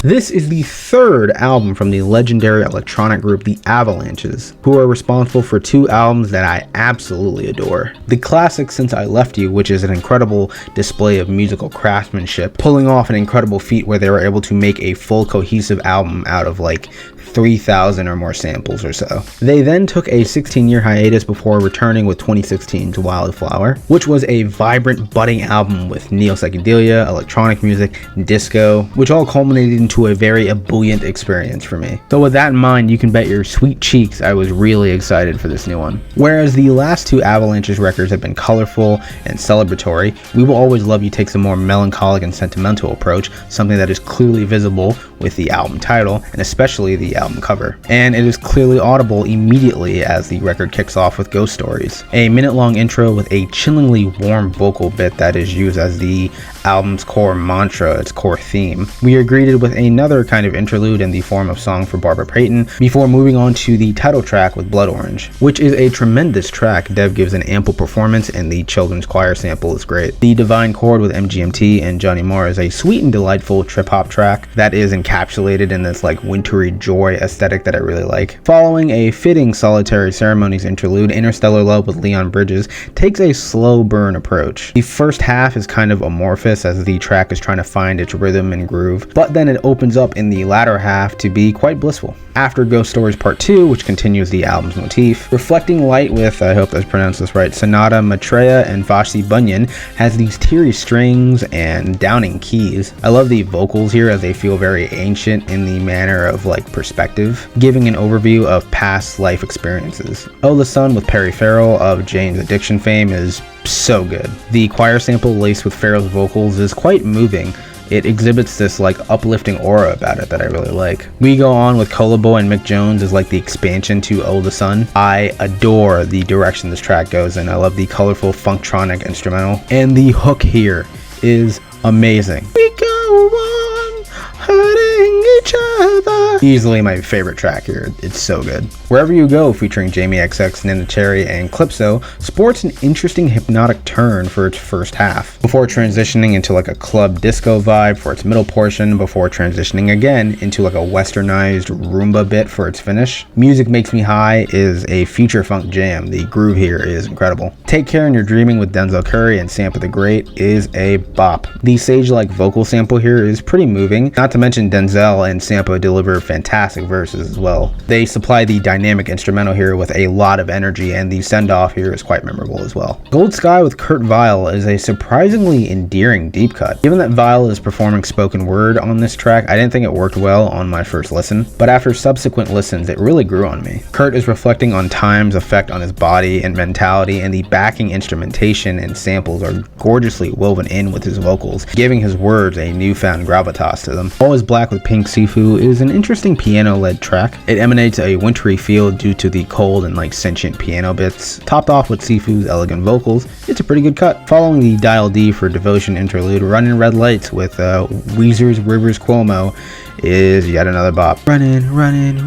This is the third album from the legendary electronic group the Avalanches, who are responsible for two albums that I absolutely adore. The classic Since I Left You, which is an incredible display of musical craftsmanship, pulling off an incredible feat where they were able to make a full cohesive album out of like 3,000 or more samples or so. They then took a 16-year hiatus before returning with 2016's Wildflower, which was a vibrant, budding album with neo-psychedelia, electronic music, disco, which all culminated into a very ebullient experience for me. So with that in mind, you can bet your sweet cheeks I was really excited for this new one. Whereas the last two Avalanches records have been colorful and celebratory, We Will Always Love You takes a more melancholic and sentimental approach, something that is clearly visible with the album title, and especially the album cover. And it is clearly audible immediately as the record kicks off with Ghost Stories, a minute-long intro with a chillingly warm vocal bit that is used as the album's core mantra, its core theme. We are greeted with another kind of interlude in the form of Song for Barbara Payton, before moving on to the title track with Blood Orange, which is a tremendous track. Dev gives an ample performance and the children's choir sample is great. The Divine Chord with MGMT and Johnny Marr is a sweet and delightful trip-hop track that is encapsulated in this like wintry joy aesthetic that I really like. Following a fitting Solitary Ceremonies interlude, Interstellar Love with Leon Bridges takes a slow burn approach. The first half is kind of amorphous as the track is trying to find its rhythm and groove, but then it opens up in the latter half to be quite blissful. After Ghost Stories Part 2, which continues the album's motif, Reflecting Light with, I hope I pronounced this right, Sonata Maitreya and Vashti Bunyan has these teary strings and downing keys. I love the vocals here as they feel very ancient in the manner of like perspective, giving an overview of past life experiences. Oh the Sun with Perry Farrell of Jane's Addiction fame is so good. The choir sample laced with Farrell's vocals is quite moving. It exhibits this like uplifting aura about it that I really like. We Go On with Colabo and Mick Jones is like the expansion to Oh the Sun. I adore the direction this track goes in. I love the colorful funktronic instrumental, and the hook here is amazing. We go on hurting each other. Easily my favorite track here. It's so good. Wherever You Go, featuring Jamie XX, Nina Cherry, and Calypso, sports an interesting hypnotic turn for its first half, before transitioning into like a club disco vibe for its middle portion, before transitioning again into like a westernized rumba bit for its finish. Music Makes Me High is a future funk jam. The groove here is incredible. Take Care and You're Dreaming with Denzel Curry and Sampa the Great is a bop. The sage-like vocal sample here is pretty moving, not to mention Denzel and Sampa deliver fantastic verses as well. They supply the dynamic instrumental here with a lot of energy, and the send-off here is quite memorable as well. Gold Sky with Kurt Vile is a surprisingly endearing deep cut. Given that Vile is performing spoken word on this track, I didn't think it worked well on my first listen, but after subsequent listens it really grew on me. Kurt is reflecting on time's effect on his body and mentality, and the backing instrumentation and samples are gorgeously woven in with his vocals, giving his words a newfound gravitas to them. All Is Black with Pink Sifu is an interesting piano-led track. It emanates a wintry feel due to the cold and like sentient piano bits. Topped off with Sifu's elegant vocals, it's a pretty good cut. Following the Dial D for Devotion interlude, Runnin' Red Lights with Weezer's Rivers Cuomo is yet another bop. Running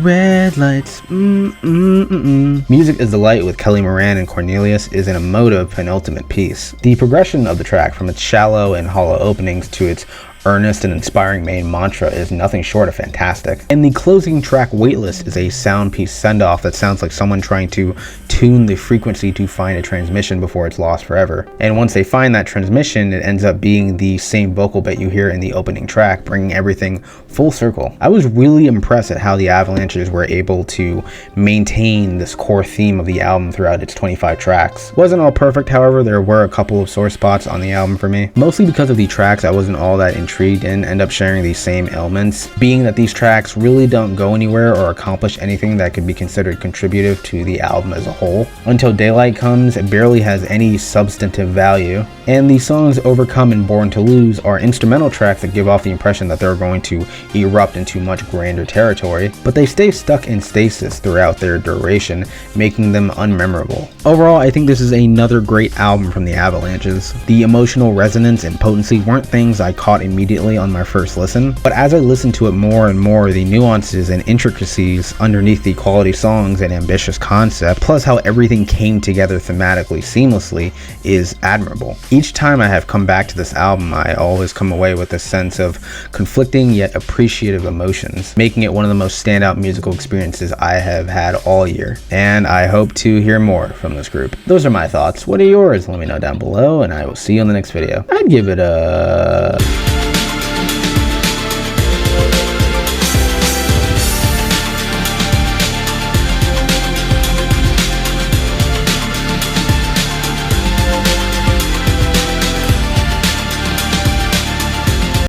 red lights. Music Is the Light with Kelly Moran and Cornelius is an emotive penultimate piece. The progression of the track from its shallow and hollow openings to its earnest and inspiring main mantra is nothing short of fantastic. And the closing track, Weightless, is a sound piece send-off that sounds like someone trying to tune the frequency to find a transmission before it's lost forever. And once they find that transmission, it ends up being the same vocal bit you hear in the opening track, bringing everything full circle. I was really impressed at how the Avalanches were able to maintain this core theme of the album throughout its 25 tracks. Wasn't all perfect, however. There were a couple of sore spots on the album for me, mostly because of the tracks I wasn't all that intrigued and end up sharing these same ailments, being that these tracks really don't go anywhere or accomplish anything that could be considered contributive to the album as a whole. Until Daylight Comes, it barely has any substantive value, and the songs Overcome and Born to Lose are instrumental tracks that give off the impression that they're going to erupt into much grander territory, but they stay stuck in stasis throughout their duration, making them unmemorable. Overall, I think this is another great album from the Avalanches. The emotional resonance and potency weren't things I caught immediately immediately on my first listen, but as I listened to it more and more, the nuances and intricacies underneath the quality songs and ambitious concept, plus how everything came together thematically seamlessly, is admirable. Each time I have come back to this album, I always come away with a sense of conflicting yet appreciative emotions, making it one of the most standout musical experiences I have had all year, and I hope to hear more from this group. Those are my thoughts. What are yours? Let me know down below, and I will see you in the next video. I'd give it a